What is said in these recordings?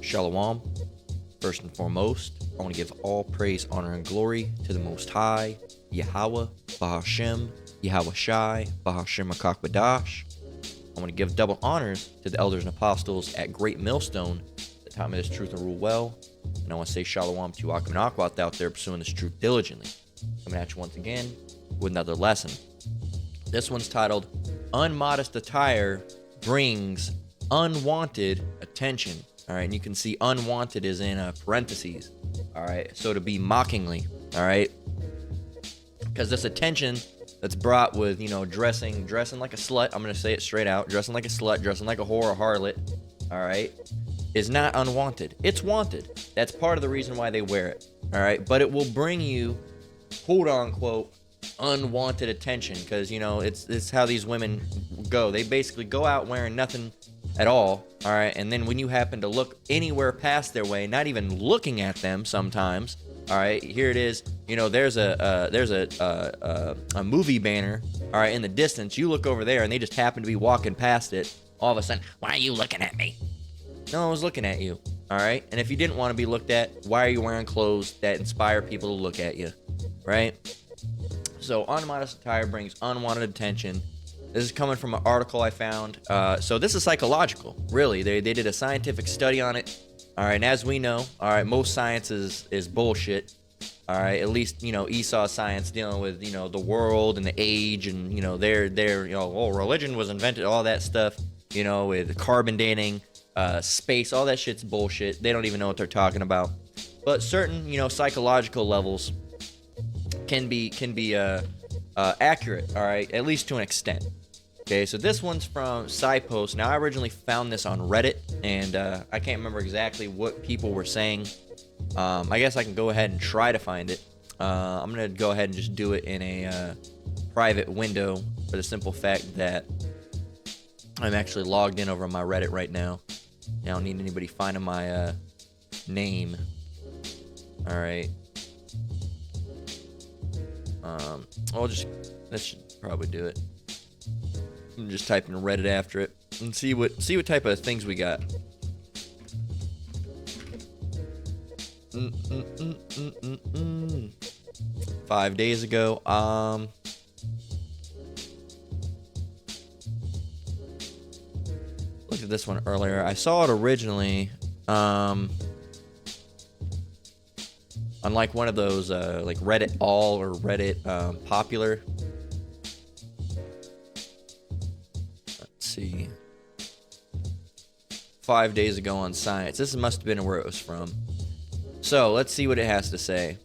Shalom. First and foremost, I want to give all praise, honor, and glory to the Most High, Yahweh, Bahashem, Yahweh Shai, Bahashem Akakbadash. I want to give double honors to the elders and apostles at Great Millstone that taught me this truth and rule well. And I want to say shalom to Akim and Akwat out there pursuing this truth diligently. Coming at you once again with another lesson. This one's titled, Unmodest Attire Brings Unwanted Attention. All right, and you can see unwanted is in parentheses. All right, so to be mockingly. All right, because this attention that's brought with, dressing like a slut. I'm gonna say it straight out: dressing like a slut, dressing like a whore or harlot. All right, is not unwanted. It's wanted. That's part of the reason why they wear it. All right, but it will bring you, quote unquote, unwanted attention, because it's how these women go. They basically go out wearing nothing at all right, and then when you happen to look anywhere past their way, not even looking at them sometimes, all right, here it is, there's a movie banner, all right, in the distance. You look over there and they just happen to be walking past it. All of a sudden, why are you looking at me? No one was looking at you. All right, and if you didn't want to be looked at, why are you wearing clothes that inspire people to look at you? Right? So unmodest attire brings unwanted attention. This is coming from an article I found. So this is psychological, really. They did a scientific study on it. All right, and as we know, all right, most science is bullshit. All right, at least Esau science dealing with the world and the age and their religion was invented, all that stuff. With carbon dating, space, all that shit's bullshit. They don't even know what they're talking about. But certain psychological levels can be accurate, all right, at least to an extent. Okay, so this one's from SciPost. Now, I originally found this on Reddit, and I can't remember exactly what people were saying. I guess I can go ahead and try to find it. I'm going to go ahead and just do it in a private window for the simple fact that I'm actually logged in over on my Reddit right now. I don't need anybody finding my name. All right. That should probably do it. I'm just typing Reddit after it and see what type of things we got. Mm. 5 days ago. Looked at this one earlier. I saw it originally on like one of those like Reddit All or Reddit Popular. Let's see. 5 days ago on Science. This must have been where it was from. So let's see what it has to say.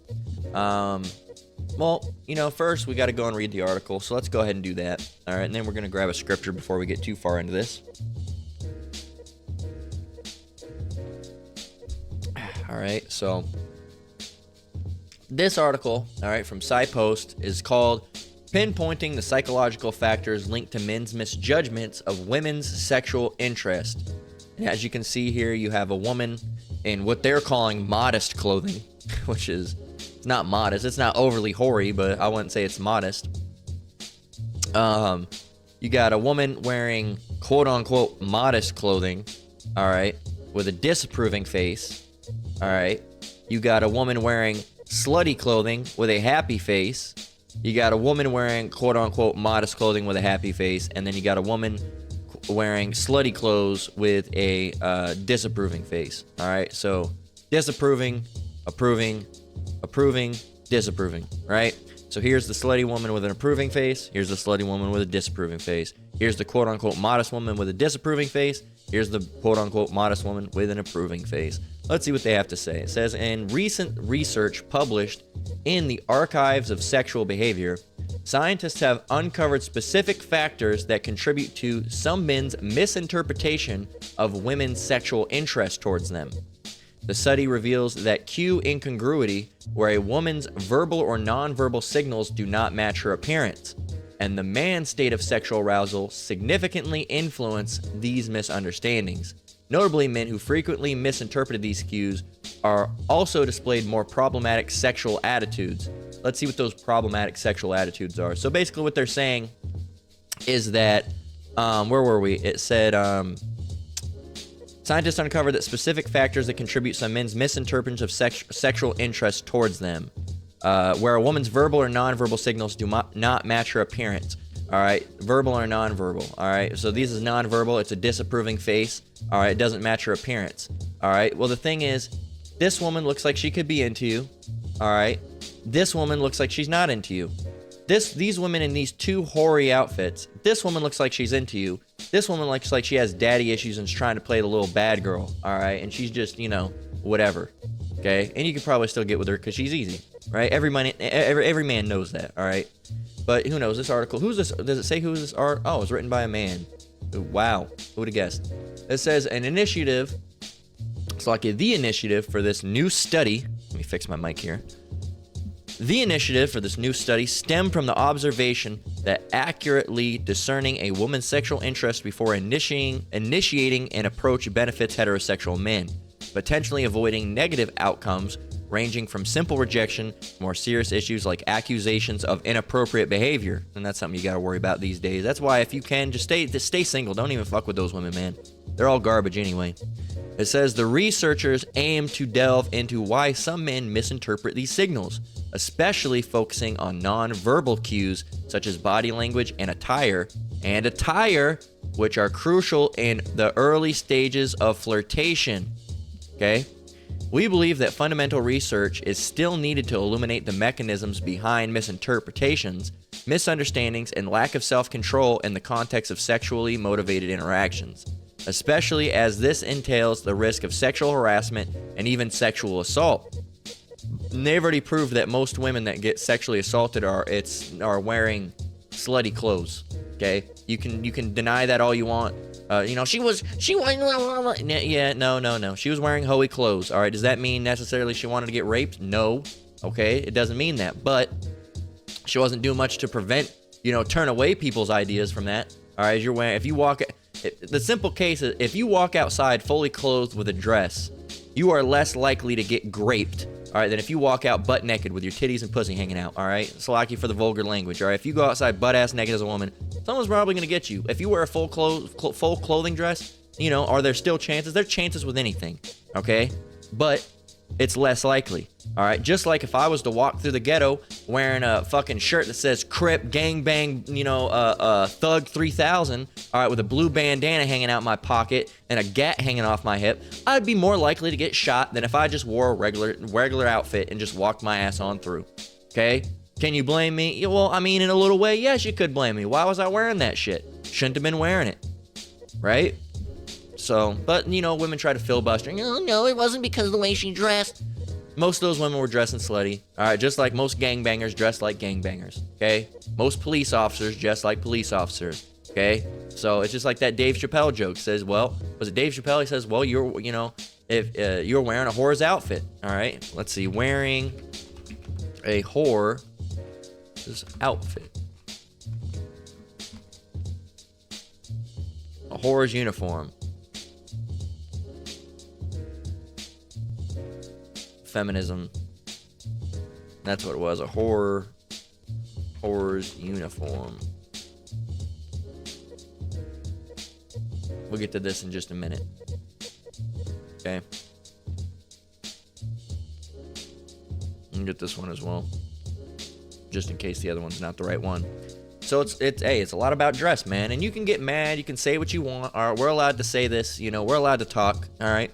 Well, first we got to go and read the article. So let's go ahead and do that. All right, and then we're going to grab a scripture before we get too far into this. All right, so this article, all right, from SciPost is called Pinpointing the Psychological Factors Linked to Men's Misjudgments of Women's Sexual Interest. And as you can see here, you have a woman in what they're calling modest clothing, which is not modest. It's not overly hoary, but I wouldn't say it's modest. You got a woman wearing quote-unquote modest clothing, all right, with a disapproving face, all right. You got a woman wearing slutty clothing with a happy face. You got a woman wearing quote-unquote modest clothing with a happy face, and then you got a woman wearing slutty clothes with a disapproving face. All right, so disapproving, approving, disapproving, right? So here's the slutty woman with an approving face. Here's the slutty woman with a disapproving face. Here's the quote-unquote modest woman with a disapproving face. Here's the quote-unquote modest woman with an approving face. Let's see what they have to say. It says, in recent research published in the Archives of Sexual Behavior, scientists have uncovered specific factors that contribute to some men's misinterpretation of women's sexual interest towards them. The study reveals that cue incongruity, where a woman's verbal or nonverbal signals do not match her appearance, and the man's state of sexual arousal significantly influence these misunderstandings. Notably, men who frequently misinterpreted these cues are also displayed more problematic sexual attitudes. Let's see what those problematic sexual attitudes are. So basically what they're saying is that, where were we? It said, Scientists uncovered that specific factors that contribute some men's misinterpretations of sexual interest towards them, where a woman's verbal or nonverbal signals do not match her appearance. All right, verbal or nonverbal. All right, so this is nonverbal. It's a disapproving face. All right, it doesn't match her appearance. All right, well, the thing is, this woman looks like she could be into you. All right, this woman looks like she's not into you. These women in these two hoary outfits, this woman looks like she's into you. This woman looks like she has daddy issues and is trying to play the little bad girl, all right? And she's just, you know, whatever, okay? And you could probably still get with her because she's easy, right? Every man knows that, all right? But who knows? This article, who's this? Does it say who's this art? Oh, it's written by a man. Wow, who would have guessed? It says an initiative, it's like the initiative for this new study. Let me fix my mic here. The initiative for this new study stemmed from the observation that accurately discerning a woman's sexual interest before initiating an approach benefits heterosexual men, potentially avoiding negative outcomes ranging from simple rejection to more serious issues like accusations of inappropriate behavior. And that's something you got to worry about these days. That's why if you can, just stay single. Don't even fuck with those women, man. They're all garbage anyway. It says the researchers aim to delve into why some men misinterpret these signals, especially focusing on non-verbal cues such as body language and attire, which are crucial in the early stages of flirtation. Okay? We believe that fundamental research is still needed to illuminate the mechanisms behind misinterpretations, misunderstandings, and lack of self-control in the context of sexually motivated interactions, especially as this entails the risk of sexual harassment and even sexual assault. And they've already proved that most women that get sexually assaulted are wearing slutty clothes. Okay, you can deny that all you want. She was yeah, no. She was wearing hoey clothes. All right, does that mean necessarily she wanted to get raped? No. Okay, it doesn't mean that. But she wasn't doing much to prevent, turn away people's ideas from that. All right, the simple case is if you walk outside fully clothed with a dress, you are less likely to get graped, all right, than if you walk out butt naked with your titties and pussy hanging out, all right? Slacky for the vulgar language, all right? If you go outside butt-ass naked as a woman, someone's probably going to get you. If you wear a full clothing dress, are there still chances? There are chances with anything, okay? But it's less likely, all right? Just like if I was to walk through the ghetto wearing a fucking shirt that says Crip, Gangbang, Thug 3000, all right, with a blue bandana hanging out my pocket and a gat hanging off my hip, I'd be more likely to get shot than if I just wore a regular outfit and just walked my ass on through, okay? Can you blame me? Yeah, well, I mean, in a little way, yes, you could blame me. Why was I wearing that shit? Shouldn't have been wearing it, right? So, but, women try to filibuster. No, it wasn't because of the way she dressed. Most of those women were dressing slutty. All right, just like most gangbangers dress like gangbangers, okay? Most police officers dress like police officers, okay? So it's just like that Dave Chappelle joke says, well, was it Dave Chappelle? He says, well, if you're wearing a whore's outfit, all right? Let's see, wearing a whore's outfit. A whore's uniform. Feminism. That's what it was. A whore's uniform. We'll get to this in just a minute. Okay. And get this one as well, just in case the other one's not the right one. So it's a lot about dress, man. And you can get mad. You can say what you want. All right, we're allowed to say this. We're allowed to talk. All right.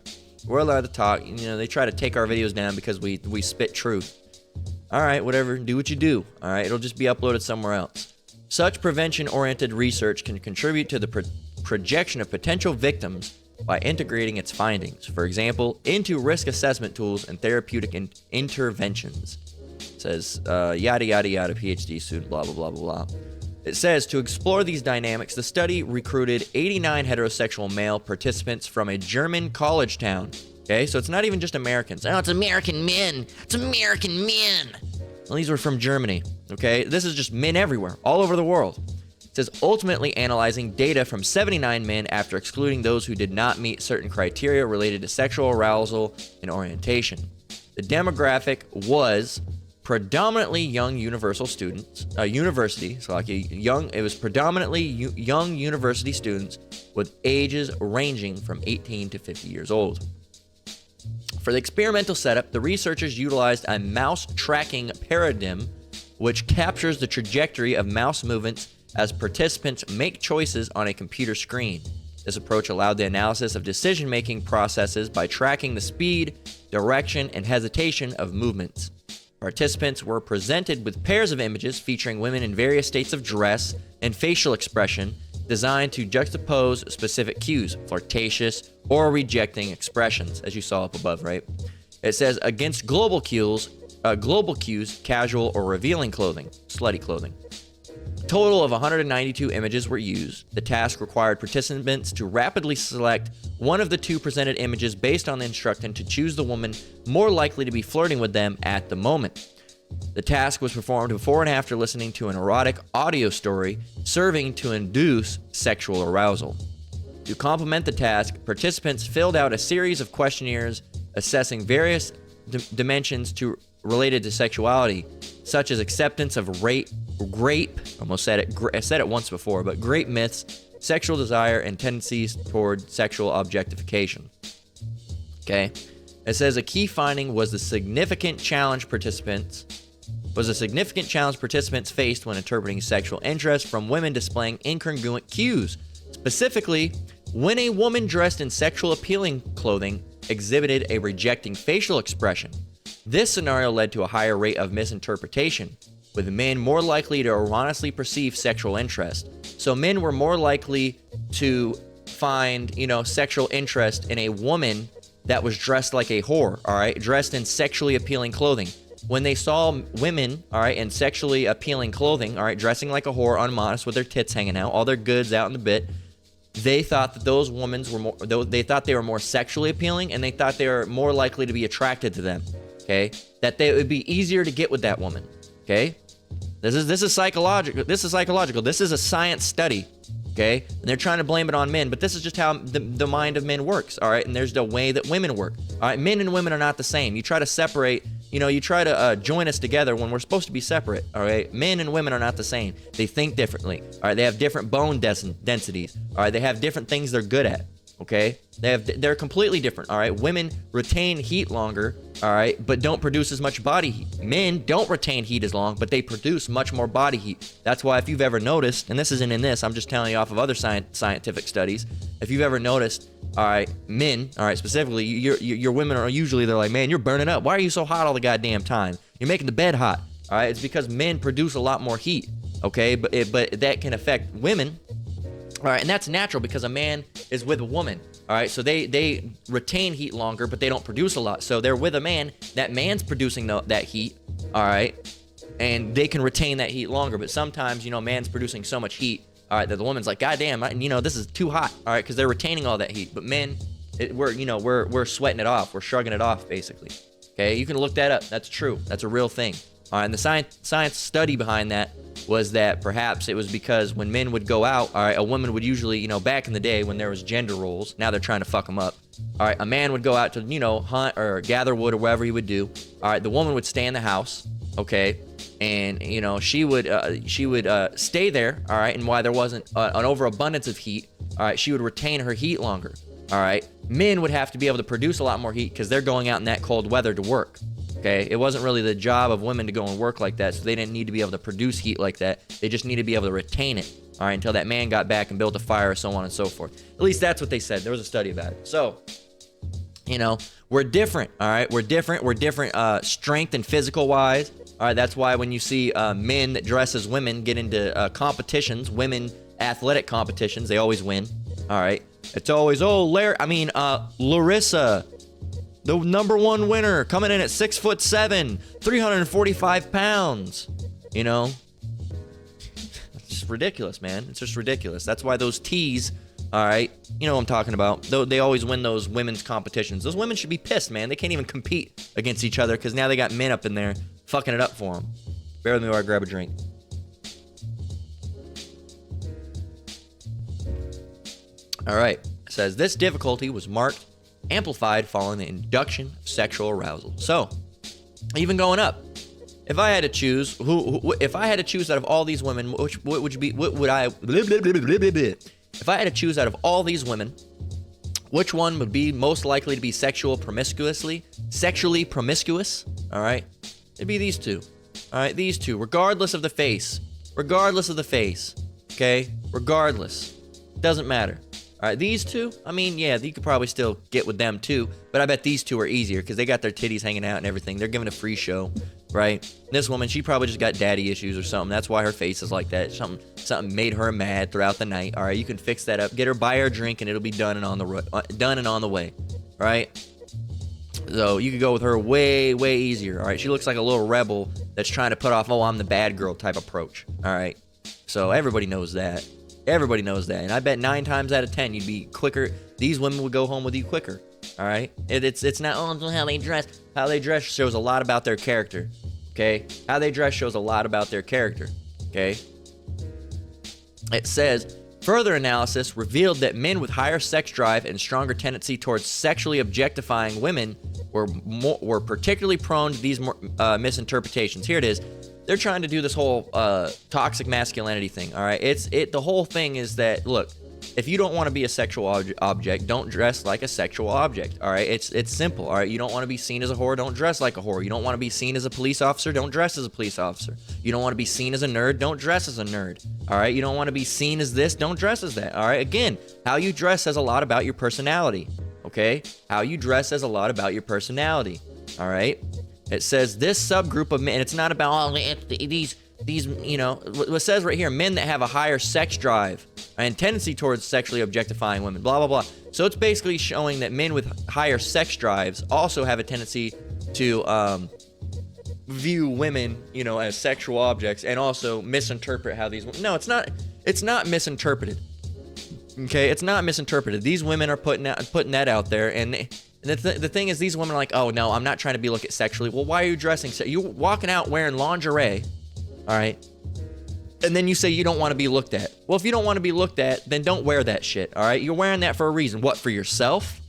We're allowed to talk. They try to take our videos down because we spit truth. All right, whatever. Do what you do. All right, it'll just be uploaded somewhere else. Such prevention-oriented research can contribute to the projection of potential victims by integrating its findings, for example, into risk assessment tools and therapeutic interventions. It says, yada, yada, yada, PhD student, blah, blah, blah, blah, blah. It says, to explore these dynamics, the study recruited 89 heterosexual male participants from a German college town. Okay, so it's not even just Americans. Oh, it's American men. It's American men. Well, these were from Germany. Okay, this is just men everywhere, all over the world. It says, ultimately analyzing data from 79 men after excluding those who did not meet certain criteria related to sexual arousal and orientation. The demographic was predominantly young university. So like it was predominantly young university students with ages ranging from 18 to 50 years old. For the experimental setup, the researchers utilized a mouse tracking paradigm, which captures the trajectory of mouse movements as participants make choices on a computer screen. This approach allowed the analysis of decision-making processes by tracking the speed, direction, and hesitation of movements. Participants were presented with pairs of images featuring women in various states of dress and facial expression, designed to juxtapose specific cues, flirtatious or rejecting expressions, as you saw up above, right? It says against global cues, casual or revealing clothing, slutty clothing. A total of 192 images were used. The task required participants to rapidly select one of the two presented images based on the instruction to choose the woman more likely to be flirting with them at the moment. The task was performed before and after listening to an erotic audio story, serving to induce sexual arousal. To complement the task, participants filled out a series of questionnaires assessing various dimensions related to sexuality, such as acceptance of grape myths, sexual desire, and tendencies toward sexual objectification. Okay. It says a key finding was the significant challenge participants faced when interpreting sexual interest from women displaying incongruent cues. Specifically, when a woman dressed in sexual appealing clothing exhibited a rejecting facial expression. This scenario led to a higher rate of misinterpretation, with men more likely to erroneously perceive sexual interest. So men were more likely to find, sexual interest in a woman that was dressed like a whore, all right, dressed in sexually appealing clothing. When they saw women, all right, in sexually appealing clothing, all right, dressing like a whore, unmodest, with their tits hanging out, all their goods out in the bit, they thought that those women they thought they were more sexually appealing, and they thought they were more likely to be attracted to them. Okay, that it would be easier to get with that woman. Okay, this is psychological. This is a science study. Okay, and they're trying to blame it on men, but this is just how the mind of men works. All right, and there's the way that women work. All right, men and women are not the same. You try to separate. You try to join us together when we're supposed to be separate. All right, men and women are not the same. They think differently. All right, they have different bone densities. All right, they have different things they're good at. Okay, they're completely different. All right, women retain heat longer. All right, but don't produce as much body heat. Men don't retain heat as long, but they produce much more body heat. That's why, if you've ever noticed, and this isn't in this, I'm just telling you off of other scientific studies. If you've ever noticed, all right, men, all right, specifically, your women are usually, they're like, man, you're burning up. Why are you so hot all the goddamn time? You're making the bed hot. All right, it's because men produce a lot more heat. Okay, but that can affect women. All right, and that's natural because a man is with a woman. All right, so they retain heat longer, but they don't produce a lot. So they're with a man. That man's producing that heat. All right, and they can retain that heat longer. But sometimes, man's producing so much heat. All right, that the woman's like, God damn, this is too hot. All right, because they're retaining all that heat. But men, we're sweating it off. We're shrugging it off, basically. Okay, you can look that up. That's true. That's a real thing. All right, and the science study behind that was that perhaps it was because when men would go out, all right, a woman would usually, back in the day when there was gender roles, now they're trying to fuck them up. All right, a man would go out to, hunt or gather wood or whatever he would do. All right, the woman would stay in the house, okay, and, she would stay there, all right, and while there wasn't an overabundance of heat, all right, she would retain her heat longer, all right. Men would have to be able to produce a lot more heat because they're going out in that cold weather to work. Okay, it wasn't really the job of women to go and work like that, so they didn't need to be able to produce heat like that. They just needed to be able to retain it, all right, until that man got back and built a fire, so on and so forth. At least that's what they said. There was a study about it. So, we're different, all right? We're different. We're different strength and physical-wise. All right, that's why when you see men that dress as women get into competitions, women athletic competitions, they always win, all right? It's always, Larissa, the number one winner, coming in at 6'7", 345 pounds. It's just ridiculous, man. It's just ridiculous. That's why those tees, all right, you know what I'm talking about. They always win those women's competitions. Those women should be pissed, man. They can't even compete against each other because now they got men up in there fucking it up for them. Bear with me while I grab a drink. All right. It says this difficulty was amplified following the induction of sexual arousal. So, even going up. if I had to choose, if I had to choose out of all these women, what would I, if I had to choose out of all these women, which one would be most likely to be sexually promiscuous? All right, it'd be these two. All right, these two, regardless of the face, okay, regardless, doesn't matter. All right, these two, I mean, yeah, you could probably still get with them too, but I bet these two are easier because they got their titties hanging out and everything. They're giving a free show, right? This woman, she probably just got daddy issues or something. That's why her face is like that. Something made her mad throughout the night. All right, you can fix that up. Get her, buy her a drink, and it'll be done and on the way, right? So you could go with her way, way easier. All right, she looks like a little rebel that's trying to put off, oh, I'm the bad girl type approach. All right, so everybody knows that. Everybody knows that, and I bet 9 times out of 10 you'd be quicker. These women would go home with you quicker. All right, it's not how they dress. How they dress shows a lot about their character. Okay, how they dress shows a lot about their character. Okay, it says further analysis revealed that men with higher sex drive and stronger tendency towards sexually objectifying women were particularly prone to these misinterpretations. Here it is. They're trying to do this whole toxic masculinity thing, all right? The whole thing is that, look, if you don't want to be a sexual object, don't dress like a sexual object, all right? It's simple, all right? You don't want to be seen as a whore, don't dress like a whore. You don't want to be seen as a police officer, don't dress as a police officer. You don't want to be seen as a nerd, don't dress as a nerd, all right? You don't want to be seen as this, don't dress as that, all right? Again, how you dress says a lot about your personality, okay? How you dress says a lot about your personality, all right? It says this subgroup of men, it's not about these, you know, what says right here, men that have a higher sex drive and tendency towards sexually objectifying women, blah, blah, blah. So it's basically showing that men with higher sex drives also have a tendency to view women, you know, as sexual objects and also misinterpret how these, no, it's not misinterpreted. Okay, it's not misinterpreted. These women are putting that out there, and the thing is, these women are like, oh, no, I'm not trying to be looked at sexually. Well, why are you dressing? So you're walking out wearing lingerie, all right? And then you say you don't want to be looked at. Well, if you don't want to be looked at, then don't wear that shit, all right? You're wearing that for a reason. What, for yourself?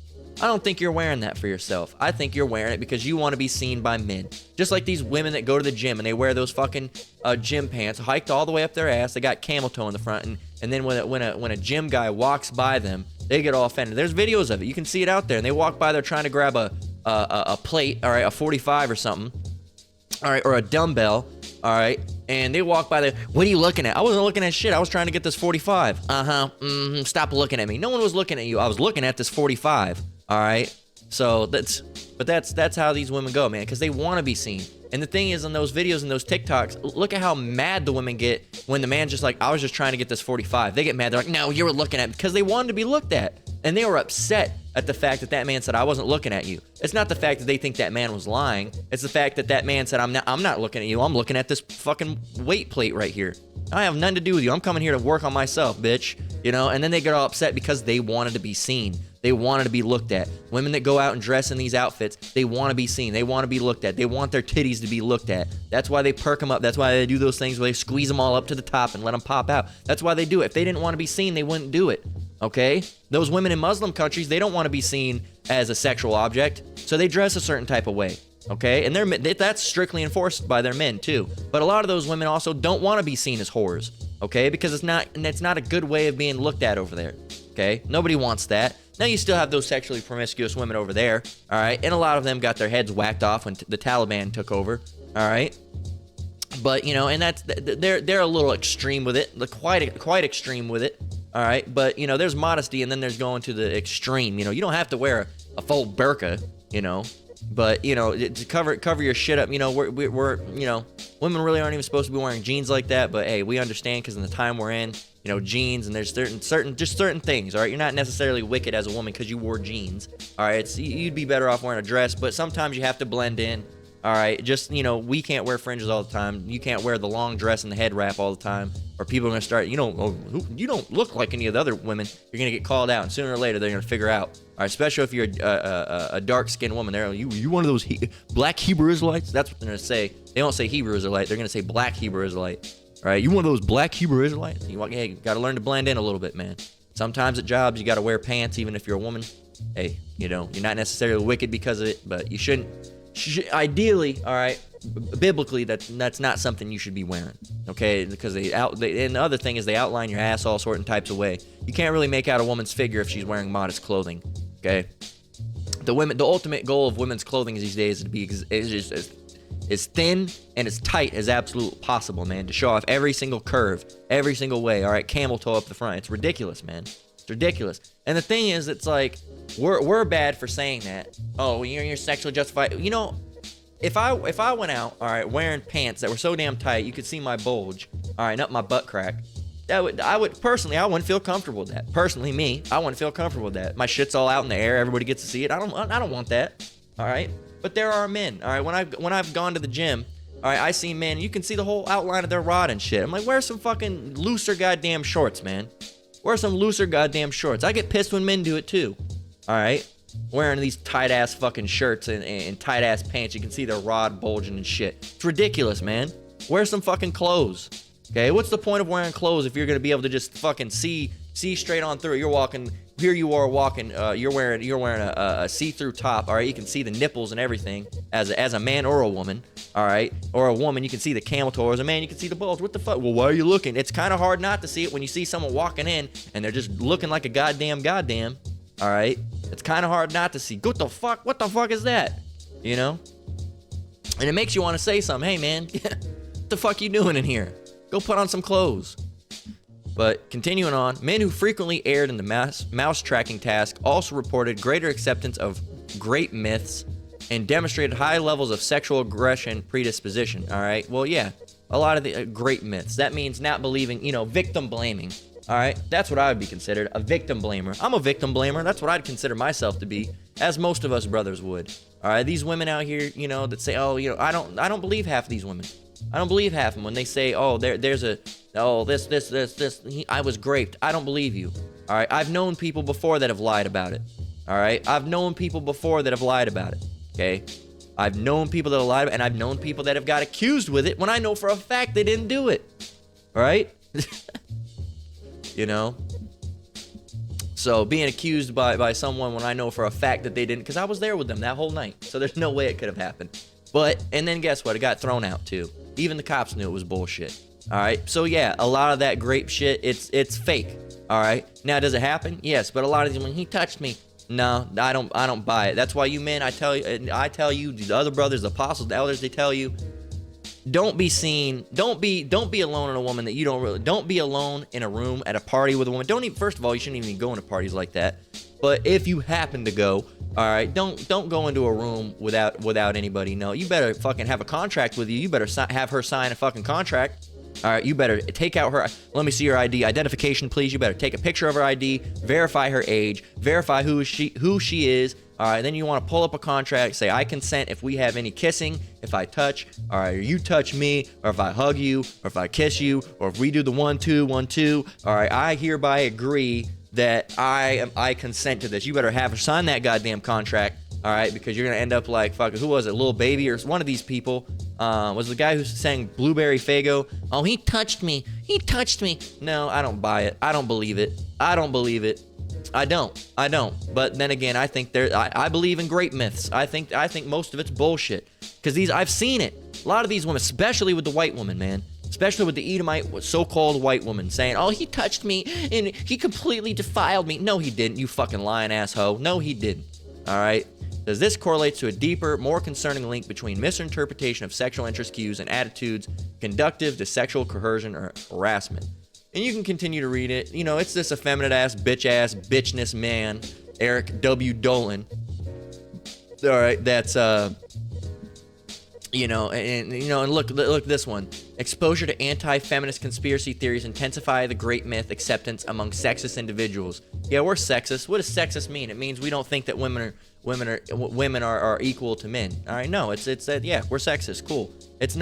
I don't think you're wearing that for yourself. I think you're wearing it because you want to be seen by men. Just like these women that go to the gym and they wear those fucking gym pants, hiked all the way up their ass. They got camel toe in the front, and then when a gym guy walks by them, they get all offended. There's videos of it. You can see it out there. And they walk by, they're trying to grab a plate, all right, a 45 or something, all right, or a dumbbell, all right, and they walk by there. What are you looking at? I wasn't looking at shit. I was trying to get this 45. Stop looking at me. No one was looking at you. I was looking at this 45. All right. So that's how these women go, man, because they want to be seen. And the thing is, in those videos and those TikToks, look at how mad the women get when the man's just like, I was just trying to get this 45. They get mad. They're like, no, you were looking at me, because they wanted to be looked at. And they were upset at the fact that man said, I wasn't looking at you. It's not the fact that they think that man was lying. It's the fact that man said, I'm not looking at you. I'm looking at this fucking weight plate right here. I have nothing to do with you. I'm coming here to work on myself, bitch. You know, and then they get all upset because they wanted to be seen. They wanted to be looked at. Women that go out and dress in these outfits, they want to be seen. They want to be looked at. They want their titties to be looked at. That's why they perk them up. That's why they do those things where they squeeze them all up to the top and let them pop out. That's why they do it. If they didn't want to be seen, they wouldn't do it. Okay? Those women in Muslim countries, they don't want to be seen as a sexual object, so they dress a certain type of way. Okay? And that's strictly enforced by their men too. But a lot of those women also don't want to be seen as whores. Okay? Because it's not a good way of being looked at over there. Okay? Nobody wants that. Now you still have those sexually promiscuous women over there, all right? And a lot of them got their heads whacked off when the Taliban took over, all right? But, you know, and they're a little extreme with it, quite extreme with it, all right? But, you know, there's modesty, and then there's going to the extreme. You know, you don't have to wear a full burqa, you know, but, you know, to cover your shit up. You know, we're you know, women really aren't even supposed to be wearing jeans like that, but hey, we understand because in the time we're in, you know, jeans, and there's certain things, all right? You're not necessarily wicked as a woman because you wore jeans, all right? You'd be better off wearing a dress, but sometimes you have to blend in, all right? Just, you know, we can't wear fringes all the time. You can't wear the long dress and the head wrap all the time, or people are going to start, you know, you don't look like any of the other women. You're going to get called out, and sooner or later they're going to figure out, all right? Especially if you're a dark-skinned woman. They're you one of those black Hebrew Israelites? That's what they're going to say. They don't say Hebrew Israelite. They're going to say black Hebrew Israelite. All right, you one of those black Hebrew Israelites? Hey, you got to learn to blend in a little bit, man. Sometimes at jobs, you got to wear pants, even if you're a woman. Hey, you know, you're not necessarily wicked because of it, but you shouldn't ideally, all right, biblically, that's not something you should be wearing, okay? Because and the other thing is they outline your ass all sorts and types of way. You can't really make out a woman's figure if she's wearing modest clothing, okay? The ultimate goal of women's clothing these days is to be as thin and as tight as absolutely possible, man, to show off every single curve, every single way, all right? Camel toe up the front. It's ridiculous, man. It's ridiculous. And the thing is, it's like, we're bad for saying that. Oh, you're sexually justified. You know, if I went out, all right, wearing pants that were so damn tight you could see my bulge, all right, and up my butt crack, I would personally, I wouldn't feel comfortable with that. Personally, me, I wouldn't feel comfortable with that. My shit's all out in the air, everybody gets to see it. I don't want that. All right? But there are men, all right, when I've gone to the gym, all right, I see men, you can see the whole outline of their rod and shit. I'm like, wear some fucking looser goddamn shorts, man. Wear some looser goddamn shorts. I get pissed when men do it too. All right? Wearing these tight ass fucking shirts and tight ass pants, you can see their rod bulging and shit. It's ridiculous, man. Wear some fucking clothes. Okay, what's the point of wearing clothes if you're gonna be able to just fucking see straight on through? You're walking, here you are walking, you're wearing a see-through top, all right? You can see the nipples and everything as a man or a woman, all right? Or a woman, you can see the camel toe. As a man, you can see the bulge. What the fuck? Well, why are you looking? It's kind of hard not to see it when you see someone walking in and they're just looking like a goddamn, all right? It's kind of hard not to see. What the fuck? What the fuck is that? You know? And it makes you want to say something. Hey, man, what the fuck you doing in here? Go put on some clothes. But continuing on, men who frequently erred in the mouse tracking task also reported greater acceptance of great myths and demonstrated high levels of sexual aggression predisposition. All right. Well, yeah, a lot of the great myths. That means not believing, victim blaming. All right. That's what I would be considered, a victim blamer. I'm a victim blamer. That's what I'd consider myself to be, as most of us brothers would. All right. These women out here, that say, oh, I don't believe half of these women. I don't believe half of them when they say, oh, this, I was raped. I don't believe you. All right. I've known people before that have lied about it. All right. I've known people before that have lied about it. Okay. I've known people that have lied about it, and I've known people that have got accused with it when I know for a fact they didn't do it. All right. So being accused by someone when I know for a fact that they didn't, because I was there with them that whole night. So there's no way it could have happened. And then guess what? It got thrown out too. Even the cops knew it was bullshit. All right. So yeah, a lot of that grape shit, it's fake. All right. Now, does it happen? Yes. But a lot of these, when he touched me, no, I don't buy it. That's why you men, I tell you, the other brothers, the apostles, the elders, they tell you, don't be seen. Don't be alone in a woman that you don't really. Don't be alone in a room at a party with a woman. Don't even. First of all, you shouldn't even go into parties like that. But if you happen to go, all right, don't go into a room without anybody. No, you better fucking have a contract with you. You better have her sign a fucking contract. All right, you better take out her. Let me see your ID, identification, please. You better take a picture of her ID, verify her age, verify who she is. All right, then you want to pull up a contract, say I consent if we have any kissing, if I touch, all right, or you touch me, or if I hug you, or if I kiss you, or if we do the 1 2 1 2. All right, I hereby agree that I consent to this. You better have her sign that goddamn contract, all right, because you're gonna end up like fucking, who was it, Lil Baby or one of these people? Was the guy who sang Blueberry Faygo? Oh, he touched me. No, I don't buy it. I don't believe it. I don't. But then again, I think I believe in great myths. I think most of it's bullshit. Because I've seen it. A lot of these women, especially with the white woman, man. Especially with the Edomite so-called white woman saying, oh, he touched me and he completely defiled me. No, he didn't, you fucking lying asshole. No, he didn't. All right? Does this correlate to a deeper, more concerning link between misinterpretation of sexual interest cues and attitudes conductive to sexual coercion or harassment? And you can continue to read it. It's this effeminate-ass, bitchness man, Eric W. Dolan. All right, that's, and look this one. Exposure to anti-feminist conspiracy theories intensify the great myth acceptance among sexist individuals. Yeah, we're sexist. What does sexist mean? It means we don't think that women are equal to men. All right, no, it's yeah, we're sexist. Cool.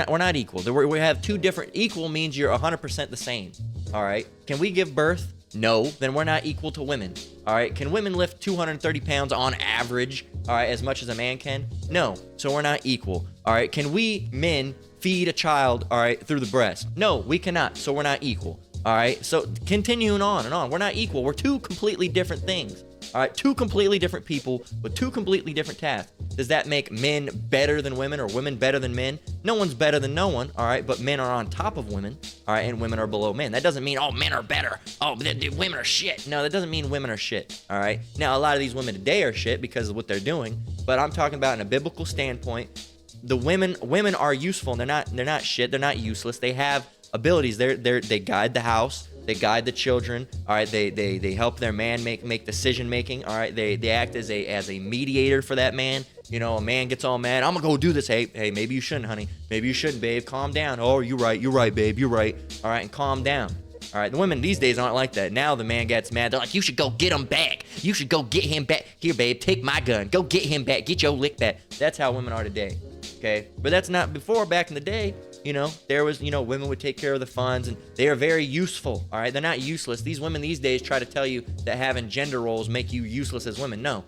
We're not equal. We have two different. Equal means you're 100% the same. All right. Can we give birth? No. Then we're not equal to women. All right. Can women lift 230 pounds on average? All right, as much as a man can? No. So we're not equal. All right. Can we men feed a child? All right, through the breast? No, we cannot. So we're not equal. All right. So continuing on and on. We're not equal. We're two completely different things. All right, two completely different people with two completely different tasks. Does that make men better than women or women better than men? No one's better than no one, all right? But men are on top of women, all right, and women are below men. That doesn't mean, oh, men are better. Oh, women are shit. No, that doesn't mean women are shit, all right? Now, a lot of these women today are shit because of what they're doing, but I'm talking about in a biblical standpoint. The women are useful, and they're not shit. They're not useless. They have abilities. They guide the house. They guide the children. All right. They help their man make decision making. All right. They act as a mediator for that man. You know, a man gets all mad. I'm gonna go do this. Hey, maybe you shouldn't, honey. Maybe you shouldn't, babe. Calm down. Oh, you're right, babe. You're right. All right, and calm down. All right. The women these days aren't like that. Now the man gets mad. They're like, you should go get him back. You should go get him back. Here, babe. Take my gun. Go get him back. Get your lick back. That's how women are today. Okay. But that's not before. Back in the day, you know, there was, you know, women would take care of the funds, and they are very useful. All right. They're not useless. These women these days try to tell you that having gender roles make you useless as women. No.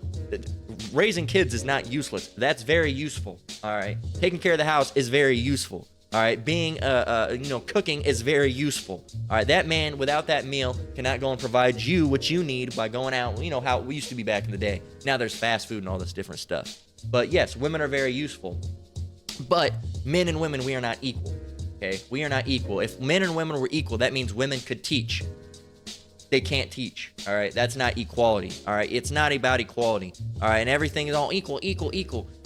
Raising kids is not useless. That's very useful. All right. Taking care of the house is very useful. All right. Being, cooking is very useful. All right. That man without that meal cannot go and provide you what you need by going out. You know how we used to be back in the day. Now there's fast food and all this different stuff. But yes, women are very useful. But men and women, we are not equal. Okay. We are not equal. If men and women were equal, that means women could teach. They can't teach. All right. That's not equality. All right. It's not about equality. All right. And everything is all equal.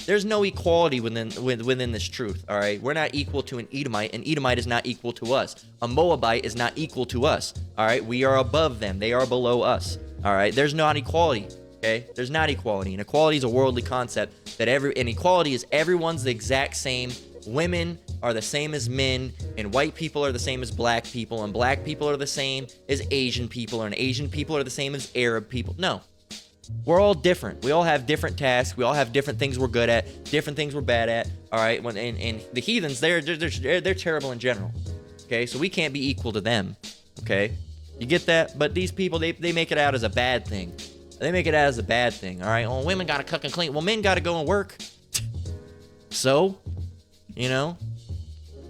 There's no equality within this truth. All right. We're not equal to an Edomite. An Edomite is not equal to us. A Moabite is not equal to us. All right. We are above them. They are below us. All right. There's not equality. Okay. There's not equality. And equality is a worldly concept and equality is everyone's the exact same. Women are the same as men, and white people are the same as black people, and black people are the same as Asian people, and Asian people are the same as Arab people. No. We're all different. We all have different tasks. We all have different things we're good at, different things we're bad at. All right. And the heathens, they're terrible in general. Okay. So we can't be equal to them. Okay. You get that? But these people, they make it out as a bad thing. They make it out as a bad thing. All right. Well, women got to cook and clean. Well, men got to go and work. So, you know,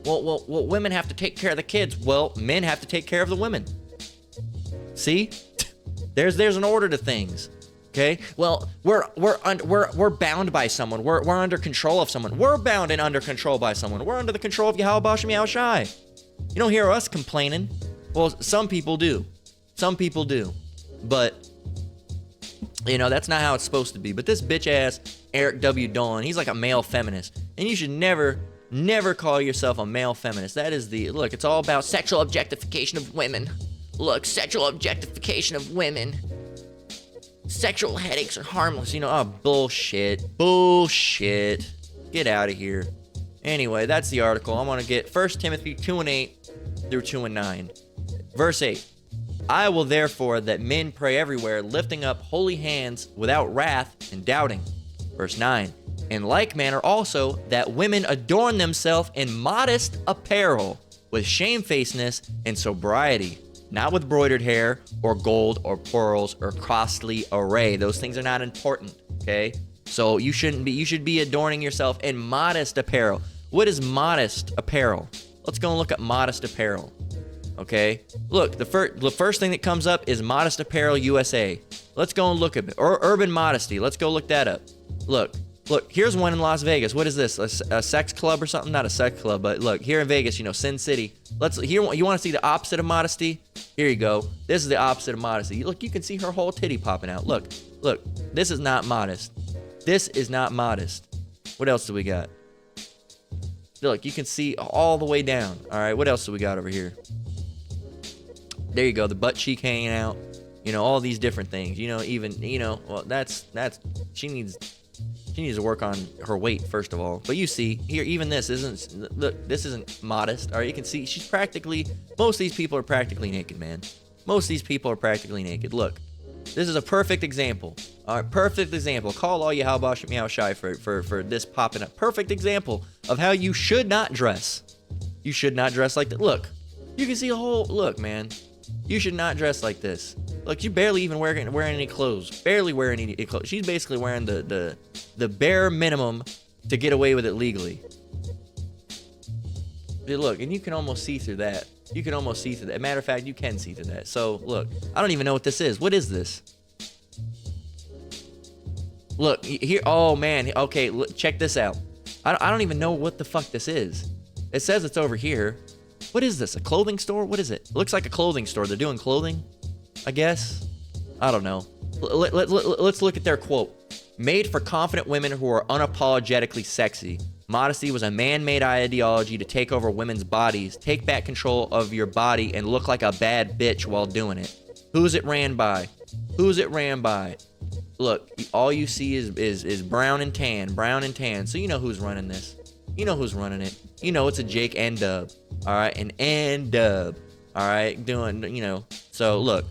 well, women have to take care of the kids. Well, men have to take care of the women. See? There's an order to things. Okay? Well, we're bound by someone. We're under control of someone. We're bound and under control by someone. We're under the control of Yahweh Bashem Yahweh Shai. You don't hear us complaining. Well, some people do. But, you know, that's not how it's supposed to be. But this bitch ass Eric W. Dolan, he's like a male feminist. And you should never call yourself a male feminist. That is look, it's all about sexual objectification of women. Look, sexual objectification of women. Sexual headaches are harmless. You know, oh, bullshit. Get out of here. Anyway, that's the article. I want to get 1 Timothy 2:8 through 2:9. Verse 8. I will therefore that men pray everywhere, lifting up holy hands without wrath and doubting. Verse 9. In like manner also that women adorn themselves in modest apparel, with shamefacedness and sobriety, not with broidered hair or gold or pearls or costly array. Those things are not important, okay? So you should be adorning yourself in modest apparel. What is modest apparel? Let's go and look at modest apparel, okay? Look, the first thing that comes up is Modest Apparel USA. Let's go and look at it. Or Urban Modesty. Let's go look that up. Look, here's one in Las Vegas. What is this? A sex club or something? Not a sex club, but look, here in Vegas, you know, Sin City. You want to see the opposite of modesty? Here you go. This is the opposite of modesty. Look, you can see her whole titty popping out. Look, this is not modest. This is not modest. What else do we got? Look, you can see all the way down. All right, what else do we got over here? There you go, the butt cheek hanging out. You know, all these different things. You know, even, you know, well, she needs to work on her weight, first of all. But you see, here, even this isn't modest. All right, you can see most of these people are practically naked, man. Most of these people are practically naked. Look, this is a perfect example. All right, perfect example. Call all you Yahweh Bashem Yahweh Shai for this popping up. Perfect example of how you should not dress. You should not dress like that. Look, you can see look, man. You should not dress like this. Look, you barely even wearing any clothes. Barely wearing any clothes. She's basically wearing the bare minimum to get away with it legally. Look, and you can almost see through that. Matter of fact, you can see through that. So, look, I don't even know what this is. What is this? Look, here, oh man, okay, look, check this out. I don't even know what the fuck this is. It says it's over here. What is this, a clothing store? What is it? Looks like a clothing store. They're doing clothing, I guess. I don't know. Let's look at their quote. Made for confident women who are unapologetically sexy. Modesty was a man-made ideology to take over women's bodies, take back control of your body, and look like a bad bitch while doing it. Who's it ran by? Who's it ran by? Look, all you see is brown and tan. So you know who's running this. You know who's running it. You know it's a Jake and Dub. All right, and Dub. All right, doing, you know. So look.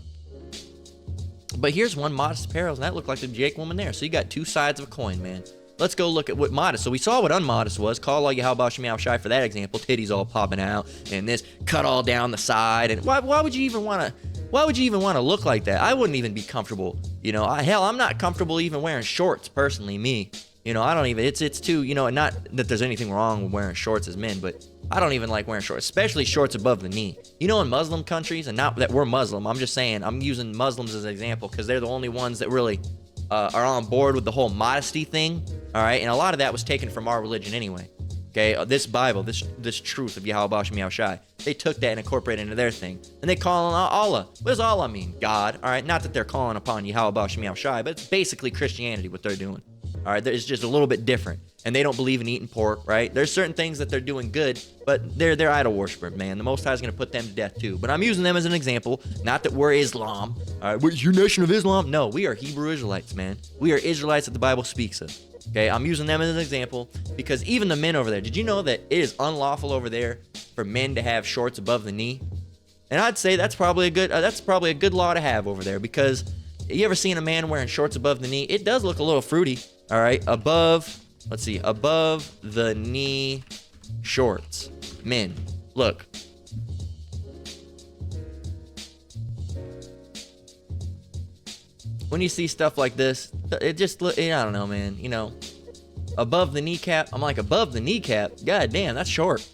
But here's one, Modest Apparel, and that looked like the Jake woman there. So you got two sides of a coin, man. Let's go look at what Modest. So we saw what Unmodest was. Call all you how about meow shy for that example. Titties all popping out, and this cut all down the side. And why would you even want to? Why would you even want to look like that? I wouldn't even be comfortable. You know, hell, I'm not comfortable even wearing shorts personally. Me, you know, I don't even. It's too. You know, not that there's anything wrong with wearing shorts as men, but I don't even like wearing shorts, especially shorts above the knee. You know, in Muslim countries, and not that we're Muslim, I'm just saying, I'm using Muslims as an example because they're the only ones that really are on board with the whole modesty thing, all right? And a lot of that was taken from our religion anyway, okay? This Bible, this truth of Yahweh Bash Meow Shai, they took that and incorporated it into their thing. And they call on Allah. What does Allah mean? God, all right? Not that they're calling upon Yahweh Bash Meow Shai, but it's basically Christianity, what they're doing, all right? It's just a little bit different. And they don't believe in eating pork, right? There's certain things that they're doing good, but they're idol worshipers, man. The Most High is going to put them to death too. But I'm using them as an example. Not that we're Islam. All right, what's your nation of Islam? No, we are Hebrew Israelites, man. We are Israelites that the Bible speaks of. Okay, I'm using them as an example because even the men over there, did you know that it is unlawful over there for men to have shorts above the knee? And I'd say that's probably a good law to have over there because you ever seen a man wearing shorts above the knee? It does look a little fruity. All right, above the knee shorts. Men, look. When you see stuff like this, it just look, I don't know, man, you know, above the kneecap. I'm like, above the kneecap? God damn, that's short.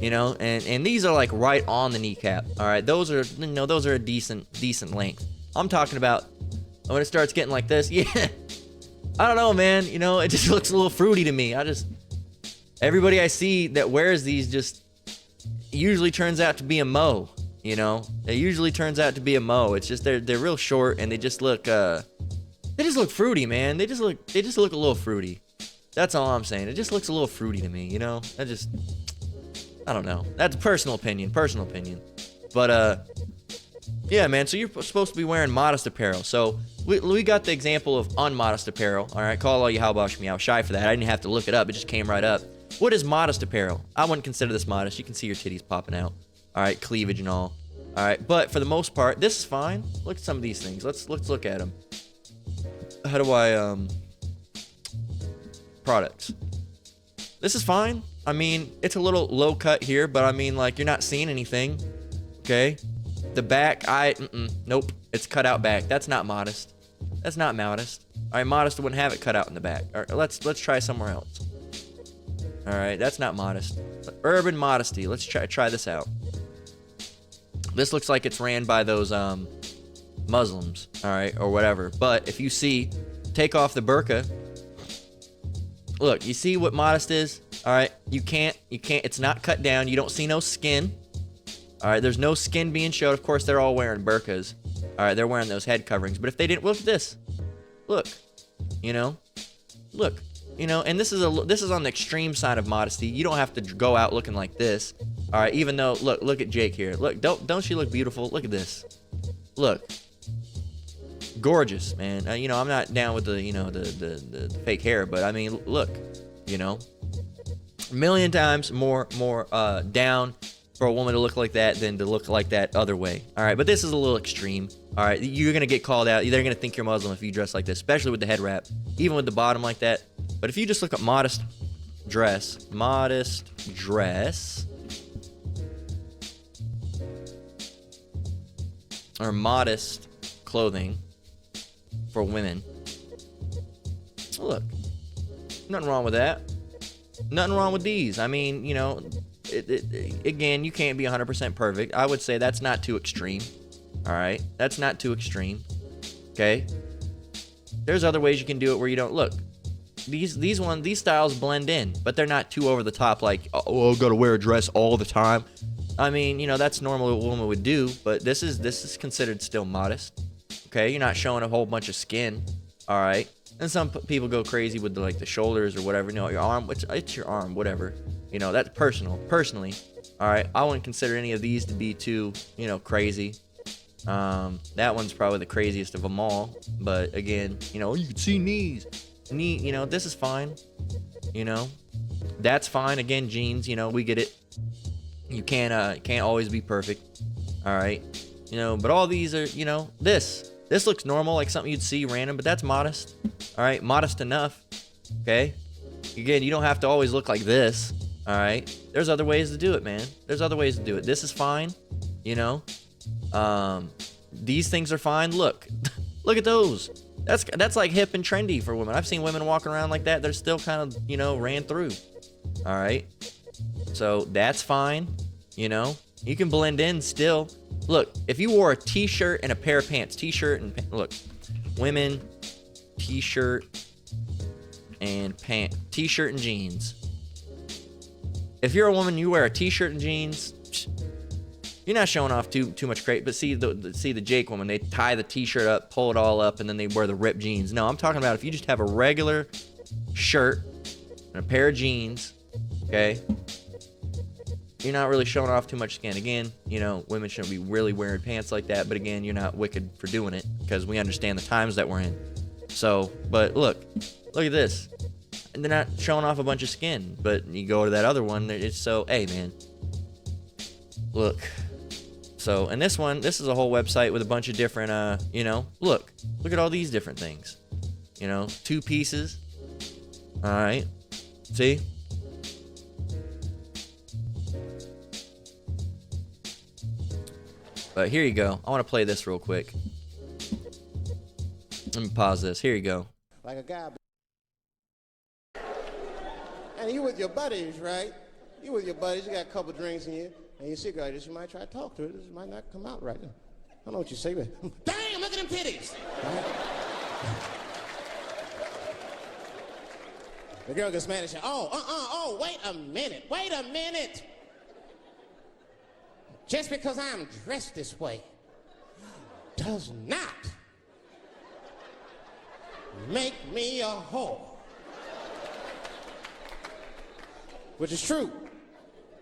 You know, and these are like right on the kneecap. All right, those are, you know, those are a decent length. I'm talking about when it starts getting like this, yeah. I don't know, man. You know, it just looks a little fruity to me. Everybody I see that wears these just usually turns out to be a mo. You know, it usually turns out to be a mo. It's just they're real short and they just look fruity, man. They just look a little fruity. That's all I'm saying. It just looks a little fruity to me. You know, I don't know. That's a personal opinion. But yeah, man. So you're supposed to be wearing modest apparel. So we got the example of unmodest apparel. All right, call all you how about meow shy for that. I didn't have to look it up. It just came right up. What is modest apparel? I wouldn't consider this modest. You can see your titties popping out. All right, cleavage and all. All right, but for the most part, this is fine. Look at some of these things. Let's look at them. How do I products? This is fine. I mean, it's a little low cut here, but I mean, like, you're not seeing anything. Okay. The back, nope. It's cut out back. That's not modest. That's not modest. All right, modest wouldn't have it cut out in the back. All right, let's try somewhere else. All right, that's not modest. Urban modesty. Let's try this out. This looks like it's ran by those Muslims, all right, or whatever. But if you see, take off the burqa. Look, you see what modest is? All right, you can't. It's not cut down. You don't see no skin. All right, there's no skin being showed. Of course, they're all wearing burqas. All right, they're wearing those head coverings. But if they didn't, look at this. Look, you know, look, you know, and this is on the extreme side of modesty. You don't have to go out looking like this. All right, even though, look at Jake here. Look, don't she look beautiful? Look at this. Look, gorgeous, man. You know, I'm not down with the, you know, the fake hair, but I mean, look, you know, a million times more down for a woman to look like that than to look like that other way. All right, but this is a little extreme. All right, you're gonna get called out. They're gonna think you're Muslim if you dress like this, especially with the head wrap, even with the bottom like that. But if you just look up modest dress, or modest clothing for women, look, nothing wrong with that. Nothing wrong with these. I mean, you know, again, you can't be 100% perfect. I would say that's not too extreme. All right, that's not too extreme. Okay. There's other ways you can do it where you don't look. These styles blend in, but they're not too over the top. Like, oh, I gotta wear a dress all the time. I mean, you know, that's normally what a woman would do, but this is considered still modest. Okay, you're not showing a whole bunch of skin. All right, and some people go crazy with the shoulders or whatever. You know, your arm. It's your arm, whatever. You know, that's personal. Personally, all right, I wouldn't consider any of these to be too, you know, crazy. That one's probably the craziest of them all. But again, you know, you can see knees. You know, this is fine. You know, that's fine. Again, jeans. You know, we get it. You can't always be perfect. All right, you know, but all these are, you know, this looks normal, like something you'd see random, but that's modest. All right, modest enough. Okay. Again, you don't have to always look like this. All right, there's other ways to do it, man. There's other ways to do it. This is fine. You know, these things are fine. Look, look at those. That's like hip and trendy for women. I've seen women walking around like that. They're still kind of, you know, ran through. All right. So that's fine. You know, you can blend in still. Look, if you wore a t-shirt and a pair of pants, look, women, t-shirt and t-shirt and jeans. If you're a woman, you wear a t-shirt and jeans, you're not showing off too much crate. But see the Jake woman, they tie the t-shirt up, pull it all up, and then they wear the ripped jeans. No, I'm talking about if you just have a regular shirt and a pair of jeans, okay, you're not really showing off too much skin. Again, you know, women shouldn't be really wearing pants like that, but again, you're not wicked for doing it because we understand the times that we're in. So, but look at this. And they're not showing off a bunch of skin, but you go to that other one, it's so, hey, man, look. So, and this is a whole website with a bunch of different, you know, look at all these different things, you know, 2 pieces. All right. See? But here you go. I want to play this real quick. Let me pause this. Here you go. Like a guy. And you with your buddies, right? You with your buddies, you got a couple drinks in you, and you see a girl, you might try to talk to her. This might not come out right now. I don't know what you say, but damn, look at them titties. Right? The girl gets mad and says, oh, wait a minute. Just because I'm dressed this way does not make me a whore. Which is true.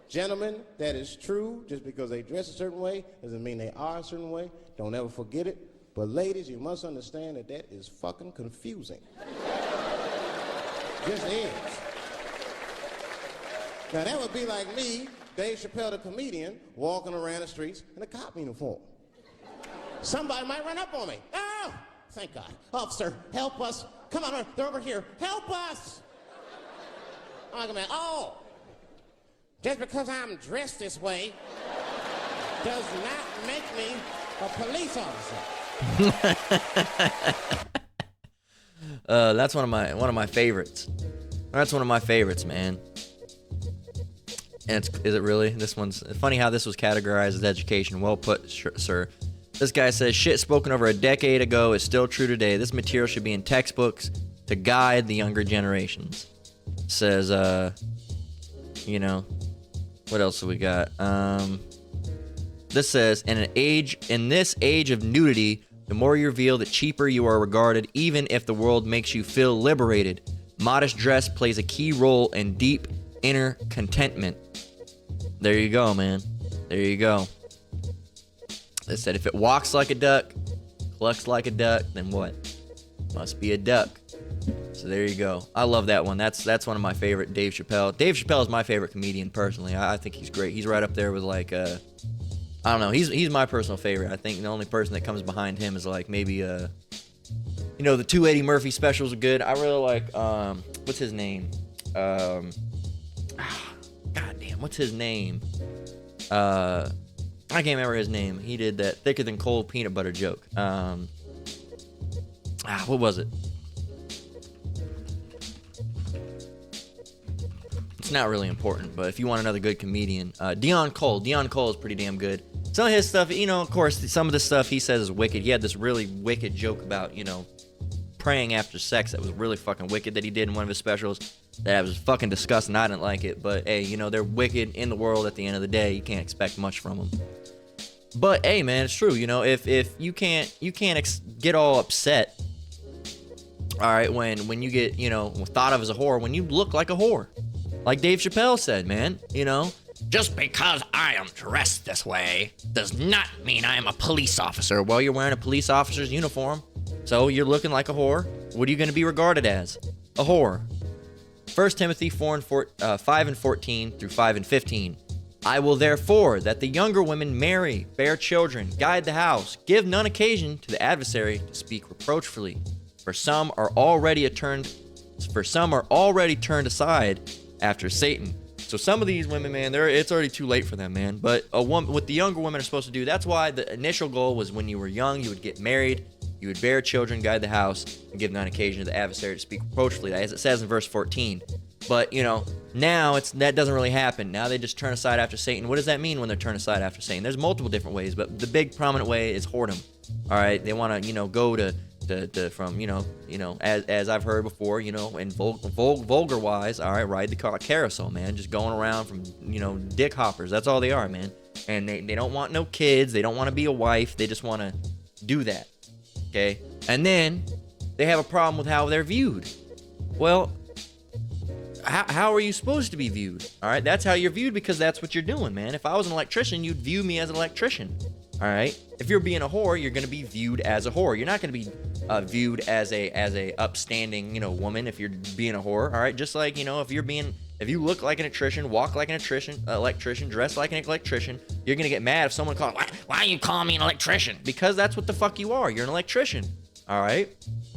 Gentlemen, that is true. Just because they dress a certain way doesn't mean they are a certain way. Don't ever forget it. But ladies, you must understand that is fucking confusing. Just is. Now that would be like me, Dave Chappelle, the comedian, walking around the streets in a cop uniform. Somebody might run up on me. Oh, thank God. Officer, help us. Come on, they're over here. Help us. I'm like, man, oh, just because I'm dressed this way does not make me a police officer. That's one of my favorites. That's one of my favorites, man. And is it really? This one's funny how this was categorized as education. Well put, sir. This guy says, shit spoken over a decade ago is still true today. This material should be in textbooks to guide the younger generations. Says, you know, what else have we got? This says, in this age of nudity, the more you reveal, the cheaper you are regarded, even if the world makes you feel liberated. Modest dress plays a key role in deep inner contentment. There you go, man. There you go. They said if it walks like a duck, clucks like a duck, then what? Must be a duck. So there you go. I love that one. That's one of my favorite Dave Chappelle. Dave Chappelle is my favorite comedian personally. I think he's great. He's right up there with like I don't know. He's my personal favorite. I think the only person that comes behind him is like maybe you know, the 280 Murphy specials are good. I really like what's his name? God damn, what's his name? I can't remember his name. He did that thicker than cold peanut butter joke. What was it? It's not really important, but if you want another good comedian, Dion Cole is pretty damn good. Some of his stuff, you know, of course, some of the stuff he says is wicked. He had this really wicked joke about, you know, praying after sex that was really fucking wicked that he did in one of his specials. That was fucking disgusting. I didn't like it. But, hey, you know, they're wicked in the world at the end of the day. You can't expect much from them. But, hey, man, it's true. You know, if you can't get all upset, all right, when you get, you know, thought of as a whore, when you look like a whore. Like Dave Chappelle said, man, you know. Just because I am dressed this way does not mean I am a police officer. Well, you're wearing a police officer's uniform, so you're looking like a whore. What are you going to be regarded as? A whore. 1 Timothy 5 and 14 through 5 and 15. I will therefore that the younger women marry, bear children, guide the house, give none occasion to the adversary to speak reproachfully. For some are already turned aside after Satan. So some of these women, man, it's already too late for them, man. But a woman, what the younger women are supposed to do, that's why the initial goal was when you were young, you would get married, you would bear children, guide the house, and give none occasion to the adversary to speak reproachfully, as it says in verse 14. But, you know, now that doesn't really happen. Now they just turn aside after Satan. What does that mean when they're turned aside after Satan? There's multiple different ways, but the big prominent way is whoredom. All right, they want to, you know, go to from, you know, as I've heard before, you know, and vulgar wise, all right, ride the carousel, man, just going around from, you know, dick hoppers. That's all they are, man. And they don't want no kids. They don't want to be a wife. They just want to do that. Okay. And then they have a problem with how they're viewed. Well, how are you supposed to be viewed? All right. That's how you're viewed because that's what you're doing, man. If I was an electrician, you'd view me as an electrician. All right. If you're being a whore, you're going to be viewed as a whore. You're not going to be viewed as a upstanding, you know, woman if you're being a whore. All right. Just like, you know, if you look like an electrician, walk like an electrician, dress like an electrician, you're going to get mad if someone calls, why are you calling me an electrician? Because that's what the fuck you are. You're an electrician. All right.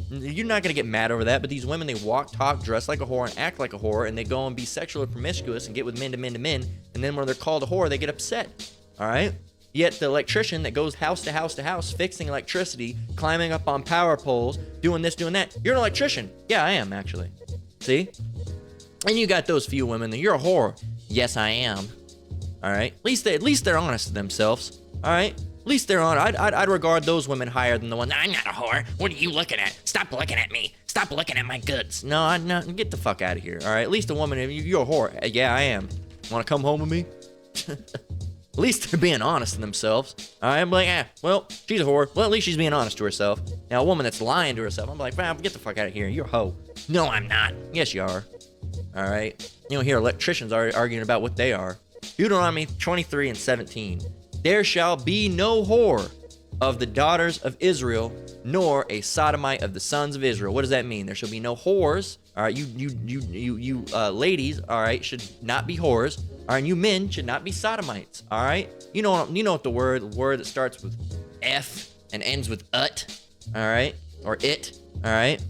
You're not going to get mad over that. But these women, they walk, talk, dress like a whore and act like a whore. And they go and be sexually promiscuous and get with men to men to men. And then when they're called a whore, they get upset. All right. Yet the electrician that goes house to house to house, fixing electricity, climbing up on power poles, doing this, doing that. You're an electrician. Yeah, I am, actually. See? And you got those few women that you're a whore. Yes, I am. All right? At least they're honest to themselves. All right? At least they're honest. I'd regard those women higher than the ones, I'm not a whore. What are you looking at? Stop looking at me. Stop looking at my goods. No, get the fuck out of here. All right? At least a woman, you're a whore. Yeah, I am. Want to come home with me? At least they're being honest to themselves. All right, I'm like, well, she's a whore. Well, at least she's being honest to herself. Now, a woman that's lying to herself, I'm like, get the fuck out of here. You're a hoe. No, I'm not. Yes, you are. All right. You don't hear electricians arguing about what they are. Deuteronomy 23 and 17. There shall be no whore of the daughters of Israel, nor a sodomite of the sons of Israel. What does that mean? There shall be no whores. All right, you ladies, all right, should not be whores. All right, and you men should not be sodomites. All right, you know what the word that starts with F and ends with ut. All right, or it. All right,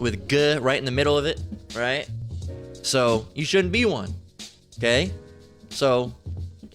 with g right in the middle of it. Right. So you shouldn't be one. Okay. So,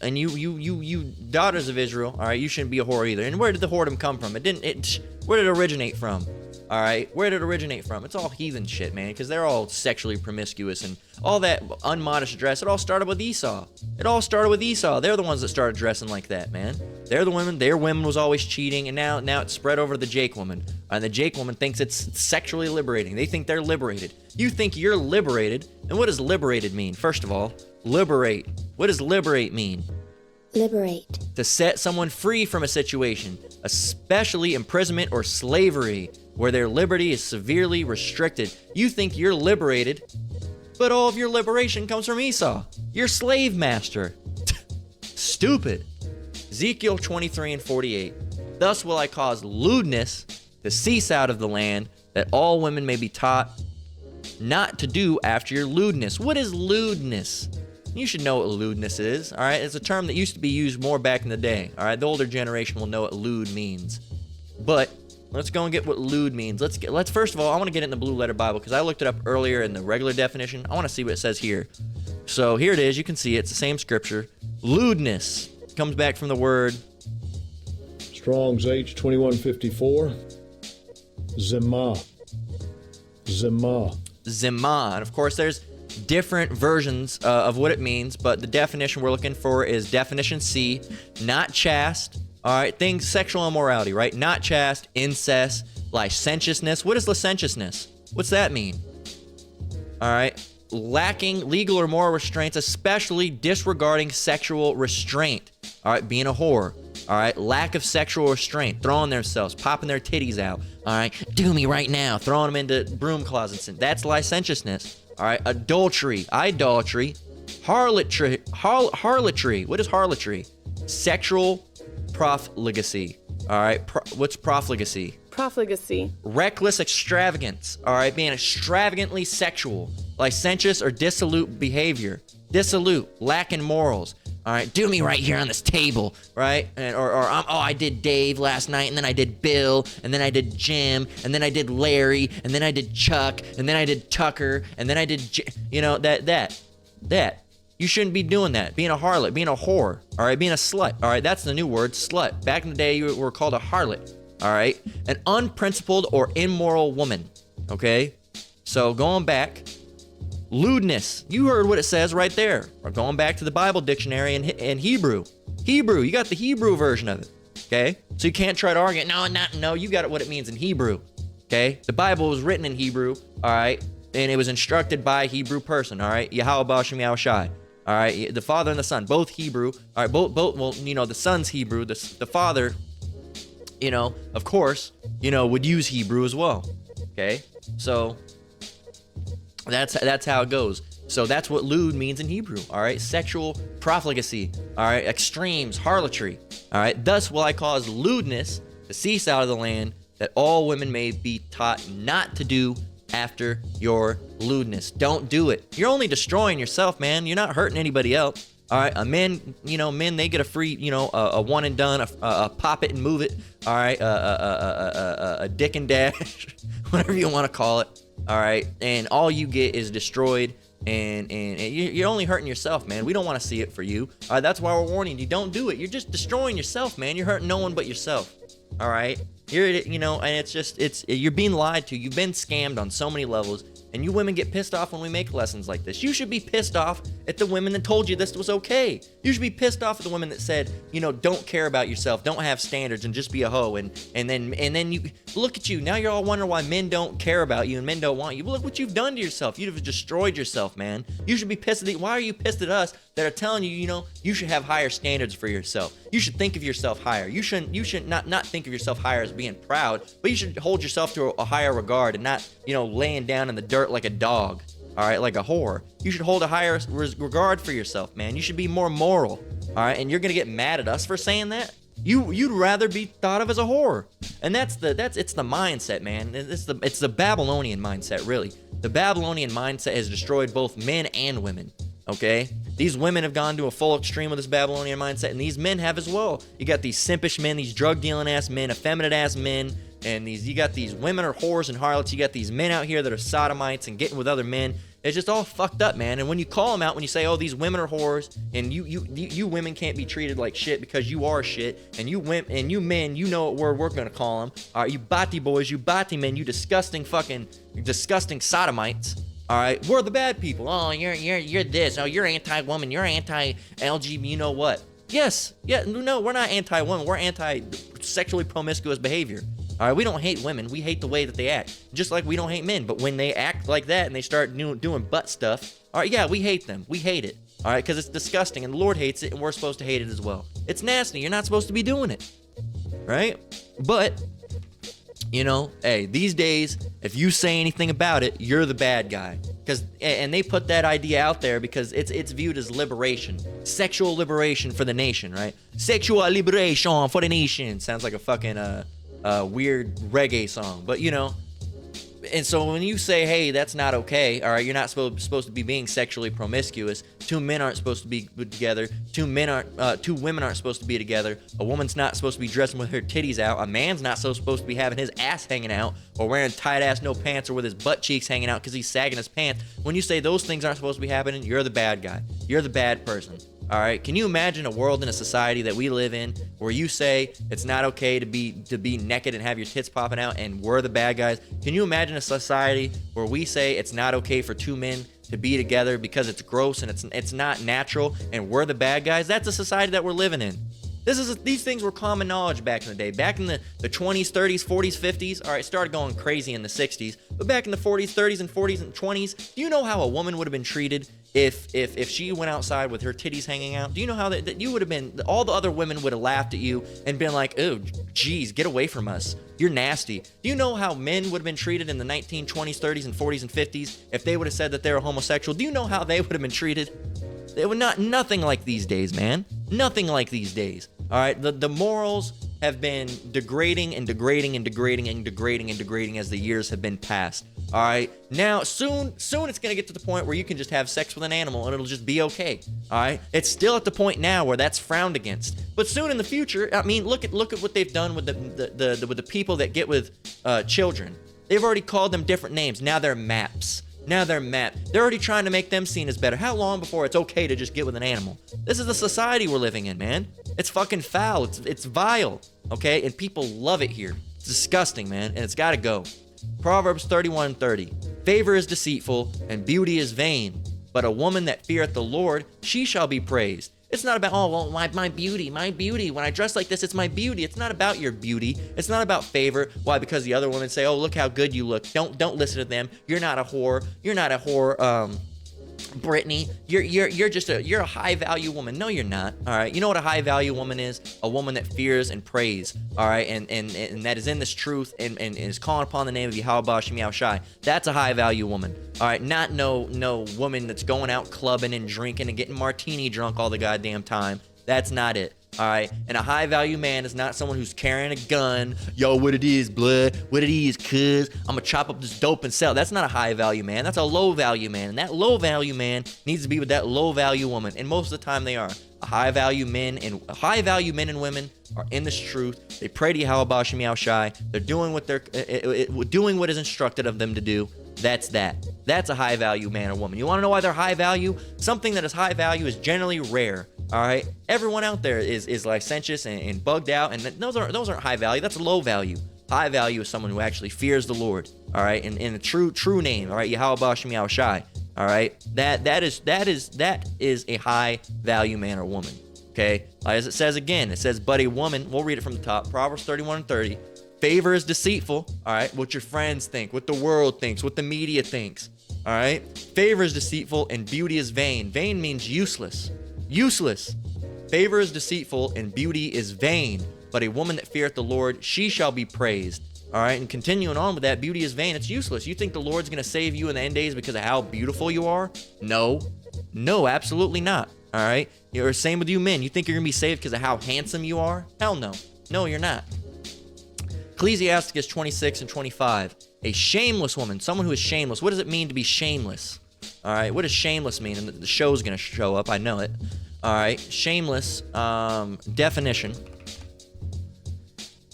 and you daughters of Israel. All right, you shouldn't be a whore either. And where did the whoredom come from? Where did it originate from? All right, where did it originate from? It's all heathen shit, man, because they're all sexually promiscuous and all that unmodest dress. It all started with Esau. They're the ones that started dressing like that, man. They're the women. Their women was always cheating, and now it's spread over to the Jake woman. And the Jake woman thinks it's sexually liberating. They think they're liberated. You think you're liberated, and what does liberated mean? First of all, liberate. What does liberate mean? Liberate. To set someone free from a situation, especially imprisonment or slavery, where their liberty is severely restricted. You think you're liberated, but all of your liberation comes from Esau, your slave master. Stupid. Ezekiel 23 and 48. Thus will I cause lewdness to cease out of the land, that all women may be taught not to do after your lewdness. What is lewdness? You should know what lewdness is, all right? It's a term that used to be used more back in the day, all right? The older generation will know what lewd means. But let's go and get what lewd means. Let's first of all, I want to get it in the Blue Letter Bible because I looked it up earlier in the regular definition. I want to see what it says here. So here it is. You can see it. It's the same scripture. Lewdness comes back from the word Strong's H2154. Zimah. And of course, there's different versions of what it means, but the definition we're looking for is definition C, not chaste. All right, things, sexual immorality, right? Not chaste, incest, Licentiousness. What is licentiousness? What's that mean? All right. Lacking legal or moral restraints, especially disregarding sexual restraint. All right. Being a whore. All right. Lack of sexual restraint. Throwing themselves, popping their titties out. All right. Do me right now. Throwing them into broom closets. That's licentiousness. All right. Adultery. Idolatry. Harlotry. Harlotry. What is harlotry? Sexual profligacy. All right. What's profligacy? Profligacy. Reckless extravagance. All right. Being extravagantly sexual. Licentious or dissolute behavior. Dissolute. Lacking morals. All right. Do me right here on this table. Right. And, I did Dave last night, and then I did Bill, and then I did Jim, and then I did Larry, and then I did Chuck, and then I did Tucker, and then I did, that. You shouldn't be doing that. Being a harlot, being a whore, all right? Being a slut, all right? That's the new word, slut. Back in the day, you were called a harlot, all right? An unprincipled or immoral woman, okay? So going back, lewdness. You heard what it says right there. We're going back to the Bible dictionary in Hebrew. Hebrew, you got the Hebrew version of it, okay? So you can't try to argue, no, you got it what it means in Hebrew, okay? The Bible was written in Hebrew, all right? And it was instructed by a Hebrew person, all right? Yahweh Bashem Yahushai. All right, the Father and the Son, both Hebrew. All right, both. Well, the Son's Hebrew. The Father, of course, would use Hebrew as well. Okay, so that's how it goes. So that's what lewd means in Hebrew. All right, sexual profligacy. All right, extremes, harlotry. All right, thus will I cause lewdness to cease out of the land, that all women may be taught not to do after your lewdness. Don't do it. You're only destroying yourself, man. You're not hurting anybody else. All right, men, they get a free, a one and done, a pop it and move it. All right, a dick and dash, whatever you want to call it. All right, and all you get is destroyed, and you're only hurting yourself, man. We don't want to see it for you. All right, that's why we're warning you. Don't do it. You're just destroying yourself, man. You're hurting no one but yourself. All right. And you're being lied to. You've been scammed on so many levels, and you women get pissed off when we make lessons like this. You should be pissed off at the women that told you this was okay. You should be pissed off at the women that said, don't care about yourself, don't have standards, and just be a hoe. And then you look at you. Now you're all wondering why men don't care about you and men don't want you. Well, look what you've done to yourself. You've destroyed yourself, man. You should be pissed at why are you pissed at us that are telling you, you should have higher standards for yourself. You should think of yourself higher. You should not think of yourself higher as being proud, but you should hold yourself to a higher regard and not, laying down in the dirt like a dog, all right, like a whore. You should hold a higher regard for yourself, man. You should be more moral, all right, and you're gonna get mad at us for saying that? You'd rather be thought of as a whore, and it's the mindset, man. It's the Babylonian mindset, really. The Babylonian mindset has destroyed both men and women. Okay, these women have gone to a full extreme with this Babylonian mindset, and these men have as well. You got these simpish men, these drug dealing ass men, effeminate ass men, and you got these women are whores and harlots. You got these men out here that are sodomites and getting with other men. It's just all fucked up, man. And when you call them out, when you say, "Oh, these women are whores," and you women can't be treated like shit because you are shit, and you men, you know what word we're gonna call them. All right, you bati boys, you bati men, you disgusting sodomites. All right, we're the bad people. Oh, you're this. Oh, you're anti-woman. You're anti-LGBT. You know what? Yes. Yeah. No, we're not anti-woman. We're anti-sexually promiscuous behavior. All right, we don't hate women. We hate the way that they act. Just like we don't hate men. But when they act like that and they start doing butt stuff, all right, yeah, we hate them. We hate it. All right, because it's disgusting, and the Lord hates it, and we're supposed to hate it as well. It's nasty. You're not supposed to be doing it. Right? But hey, these days, if you say anything about it, you're the bad guy. And they put that idea out there because it's viewed as liberation, sexual liberation for the nation, right? Sexual liberation for the nation sounds like a fucking weird reggae song, but And so when you say, hey, that's not okay, all right, you're not supposed to be being sexually promiscuous. Two men aren't supposed to be together. Two women aren't supposed to be together. A woman's not supposed to be dressing with her titties out. A man's not so supposed to be having his ass hanging out or wearing tight ass no pants or with his butt cheeks hanging out because he's sagging his pants. When you say those things aren't supposed to be happening, you're the bad guy. You're the bad person. All right. Can you imagine a world in a society that we live in where you say it's not okay to be naked and have your tits popping out and we're the bad guys? Can you imagine a society where we say it's not okay for two men to be together because it's gross and it's not natural and we're the bad guys? That's a society that we're living in. These things were common knowledge back in the day. Back in the 20s, 30s, 40s, 50s. All right, it started going crazy in the 60s. But back in the 40s, 30s, and 40s and 20s, do you know how a woman would have been treated if she went outside with her titties hanging out? Do you know how that you would have been? All the other women would have laughed at you and been like, "Oh, geez, get away from us. You're nasty." Do you know how men would have been treated in the 1920s, 30s, and 40s and 50s if they would have said that they were homosexual? Do you know how they would have been treated? They were nothing like these days, man. Nothing like these days. All right, the morals have been degrading and degrading and degrading and degrading and degrading as the years have been passed. All right, now soon it's gonna get to the point where you can just have sex with an animal and it'll just be okay. All right, it's still at the point now where that's frowned against. But soon in the future, I mean, look at what they've done with the people that get with children. They've already called them different names. Now they're MAPs. They're already trying to make them seen as better. How long before it's okay to just get with an animal? This is the society we're living in, man. It's fucking foul. It's vile, okay? And people love it here. It's disgusting, man, and it's got to go. Proverbs 31:30. Favor is deceitful, and beauty is vain. But a woman that feareth the Lord, she shall be praised. It's not about, oh, well, my beauty. When I dress like this, it's my beauty. It's not about your beauty. It's not about favor. Why? Because the other women say, oh, look how good you look. Don't listen to them. You're not a whore. Brittany, you're a high value woman. No, you're not. All right. You know what a high value woman is? A woman that fears and prays. All right. And that is in this truth and is calling upon the name of Yahweh Ba'Shem Yahushai. That's a high value woman. All right. Not no woman that's going out clubbing and drinking and getting martini drunk all the goddamn time. That's not it. All right, and a high value man is not someone who's carrying a gun. Yo, what it is, blood? What it is, cuz? I'm gonna chop up this dope and sell. That's not a high value man. That's a low value man. And that low value man needs to be with that low value woman. And most of the time they are. High value men and women are in this truth. They pray to Yahweh Ba'Shem Yahushai. They're doing what is instructed of them to do. That's that. That's a high value man or woman. You want to know why they're high value? Something that is high value is generally rare. All right, everyone out there is licentious and bugged out, and those aren't high value. That's low value. High value is someone who actually fears the Lord. All right, in a true name. All right, Yahweh Ba'Shem Yahushai. All right, that is a high value man or woman. Okay, as it says again, it says, but a woman. We'll read it from the top. Proverbs 31:30. Favor is deceitful. All right, what your friends think, what the world thinks, what the media thinks. All right, favor is deceitful and beauty is vain. Vain means useless. Useless. Favor is deceitful and beauty is vain, but a woman that feareth the Lord, she shall be praised. All right, and continuing on with that, beauty is vain. It's useless. You think the Lord's going to save you in the end days because of how beautiful you are? No, absolutely not. All right, or same with you men. You think you're going to be saved because of how handsome you are? Hell no. No, you're not. Ecclesiasticus 26 and 25. A shameless woman, someone who is shameless. What does it mean to be shameless? All right, what does shameless mean? And the show's going to show up, I know it. All right, shameless definition.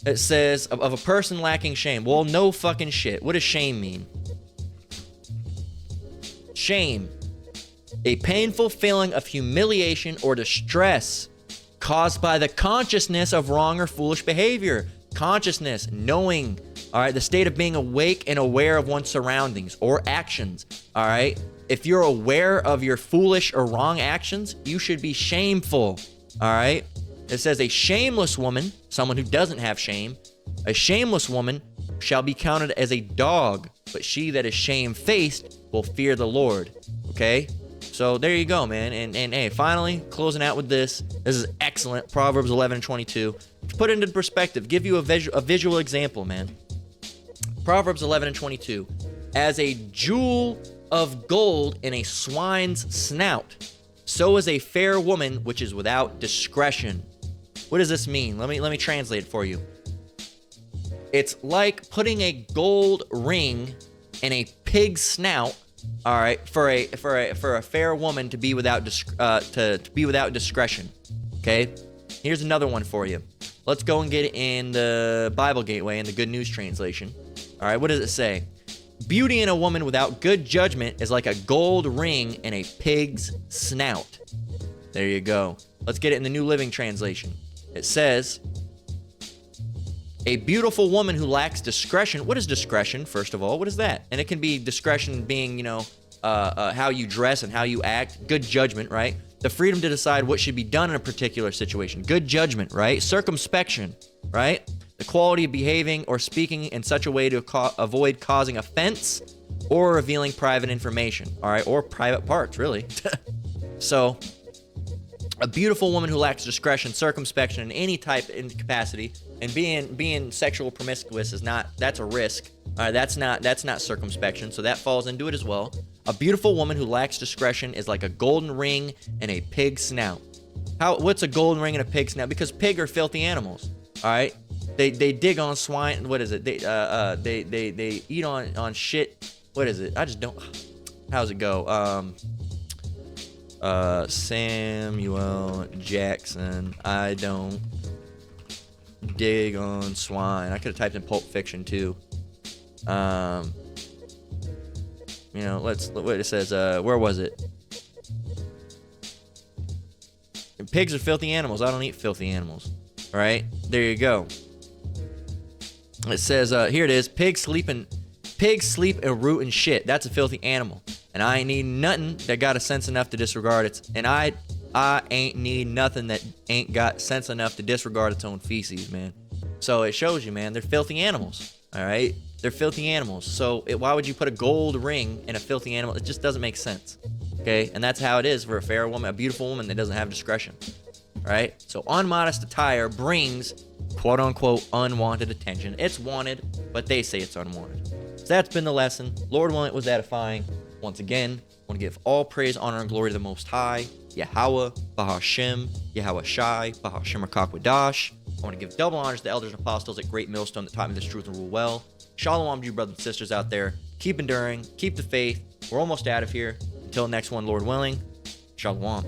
It says, of a person lacking shame. Well, no fucking shit. What does shame mean? Shame. A painful feeling of humiliation or distress caused by the consciousness of wrong or foolish behavior. Consciousness, knowing, all right, the state of being awake and aware of one's surroundings or actions, all right? If you're aware of your foolish or wrong actions, you should be shameful, all right? It says a shameless woman, someone who doesn't have shame, a shameless woman shall be counted as a dog, but she that is shamefaced will fear the Lord, okay? So there you go, man. And hey, finally, closing out with this. This is excellent. Proverbs 11 and 22. To put it into perspective, give you a visual example, man. Proverbs 11 and 22. As a jewel of gold in a swine's snout, so is a fair woman which is without discretion. What does this mean? Let me translate it for you. It's like putting a gold ring in a pig's snout. All right, for a fair woman to be without discretion. Okay, here's another one for you. Let's go and get it in the Bible Gateway in the Good News Translation. All right, what does it say? Beauty in a woman without good judgment is like a gold ring in a pig's snout. There you go. Let's get it in the New Living Translation. It says, a beautiful woman who lacks discretion. What is discretion, first of all? What is that? And it can be discretion being, how you dress and how you act. Good judgment, right? The freedom to decide what should be done in a particular situation. Good judgment, right? Circumspection, right? The quality of behaving or speaking in such a way to avoid causing offense or revealing private information, all right? Or private parts, really. So, a beautiful woman who lacks discretion, circumspection in any type of capacity, and being sexual promiscuous is not, that's a risk. All right, that's not circumspection, so that falls into it as well. A beautiful woman who lacks discretion is like a golden ring and a pig snout. What's a golden ring and a pig snout? Because pig are filthy animals. All right, they dig on swine. What is it? They eat on shit. What is it? I just don't. How's it go? Samuel Jackson. I don't dig on swine. I could have typed in Pulp Fiction too. You know, what it says, where was it? Pigs are filthy animals. I don't eat filthy animals. All right, there you go. It says, here it is. Pigs sleep and root and shit. That's a filthy animal. And I ain't need nothing that got a sense enough to disregard it. And I ain't need nothing that ain't got sense enough to disregard its own feces, man. So it shows you, man, they're filthy animals. All right, they're filthy animals. So why would you put a gold ring in a filthy animal? It just doesn't make sense. Okay, and that's how it is for a fair woman, a beautiful woman that doesn't have discretion. All right, so unmodest attire brings quote unquote unwanted attention. It's wanted, but they say it's unwanted. So that's been the lesson. Lord willing, it was edifying. Once again, I want to give all praise, honor, and glory to the Most High, Yahweh, Bahashem, Yahweh Shai, Bahashem Rakakwadash. I want to give double honors to the elders and apostles at Great Millstone that taught me this truth and rule well. Shalom to you brothers and sisters out there. Keep enduring, keep the faith. We're almost out of here. Until next one, Lord willing. Shalom.